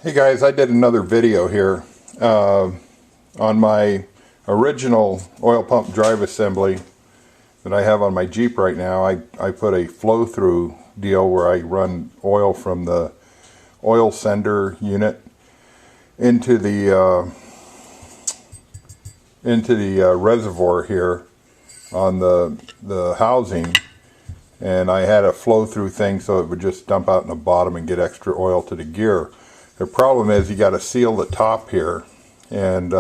Hey guys, I did another video here on my original oil pump drive assembly that I have on my Jeep right now. I put a flow-through deal where I run oil from the oil sender unit into the reservoir here on the housing, and I had a flow-through thing so it would just dump out in the bottom and get extra oil to the gear. The problem is you got to seal the top here, and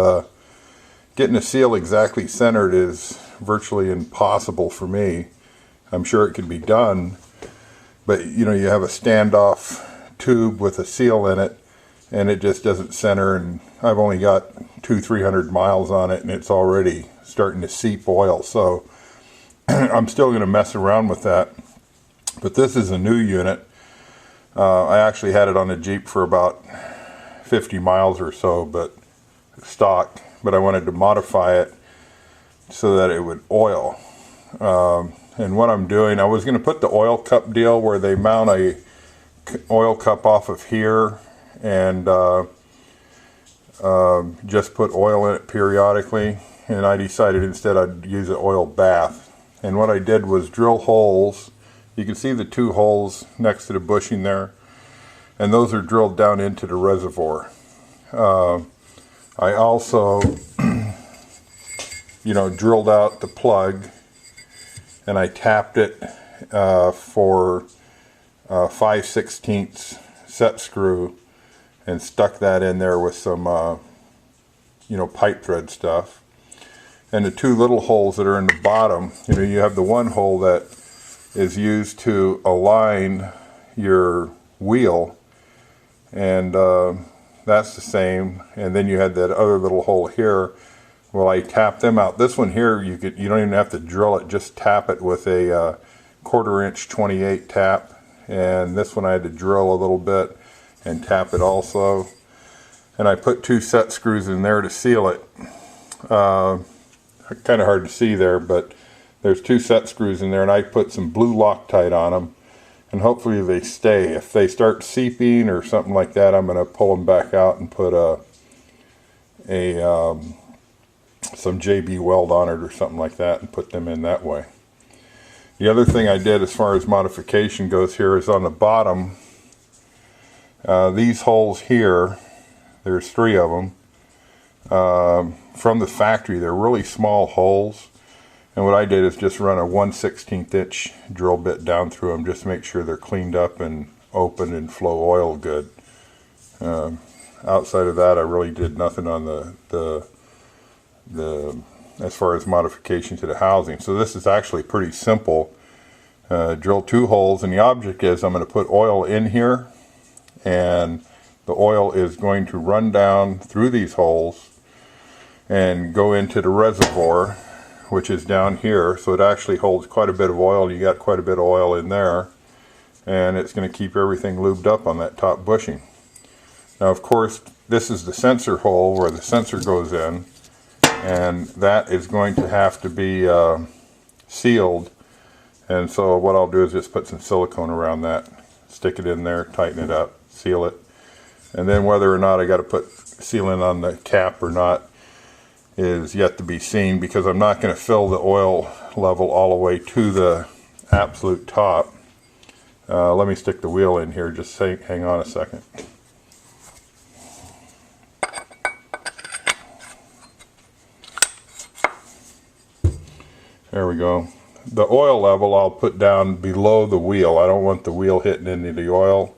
getting the seal exactly centered is virtually impossible for me. I'm sure it can be done, but you know, you have a standoff tube with a seal in it and it just doesn't center, and I've only got 200-300 miles on it and it's already starting to seep oil, so I'm still going to mess around with that. But this is a new unit. I actually had it on the Jeep for about 50 miles or so, but stock, but I wanted to modify it so that it would oil. And what I'm doing, I was going to put the oil cup deal where they mount a oil cup off of here and just put oil in it periodically, and I decided instead I'd use an oil bath. And what I did was drill holes. You can see the two holes next to the bushing there, and those are drilled down into the reservoir. I also drilled out the plug, and I tapped it for 5/16 set screw and stuck that in there with some pipe thread stuff. And the two little holes that are in the bottom, you have the one hole that is used to align your wheel, and that's the same. And then you had that other little hole here. Well, I tapped them out. This one here, you don't even have to drill it, just tap it with a 1/4 inch 28 tap. And this one I had to drill a little bit and tap it also. And I put 2 set screws in there to seal it. Kind of hard to see there, but there's 2 set screws in there, and I put some blue Loctite on them, and hopefully they stay. If they start seeping or something like that, I'm going to pull them back out and put some JB weld on it or something like that and put them in that way. The other thing I did as far as modification goes here is on the bottom, these holes here, there's 3 of them. From the factory, they're really small holes, and what I did is just run a 1/16 inch drill bit down through them just to make sure they're cleaned up and open and flow oil good. Outside of that, I really did nothing on the as far as modification to the housing. So this is actually pretty simple. Drill 2 holes, and the object is I'm going to put oil in here, and the oil is going to run down through these holes and go into the reservoir, which is down here. So it actually holds quite a bit of oil. You got quite a bit of oil in there, and it's going to keep everything lubed up on that top bushing. Now, of course, this is the sensor hole where the sensor goes in, and that is going to have to be sealed. And so what I'll do is just put some silicone around that, stick it in there, tighten it up, seal it. And then whether or not I got to put sealant on the cap or not is yet to be seen, because I'm not going to fill the oil level all the way to the absolute top. Let me stick the wheel in here, just hang on a second. There we go. The oil level I'll put down below the wheel. I don't want the wheel hitting into the oil.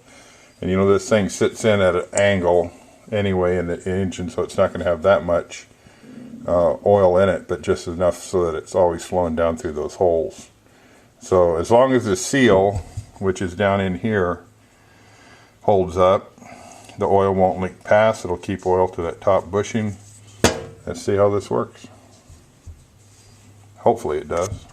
And this thing sits in at an angle anyway in the engine, so it's not going to have that much oil in it, but just enough so that it's always flowing down through those holes. So as long as the seal, which is down in here, holds up, the oil won't leak past. It'll keep oil to that top bushing. Let's see how this works. Hopefully it does.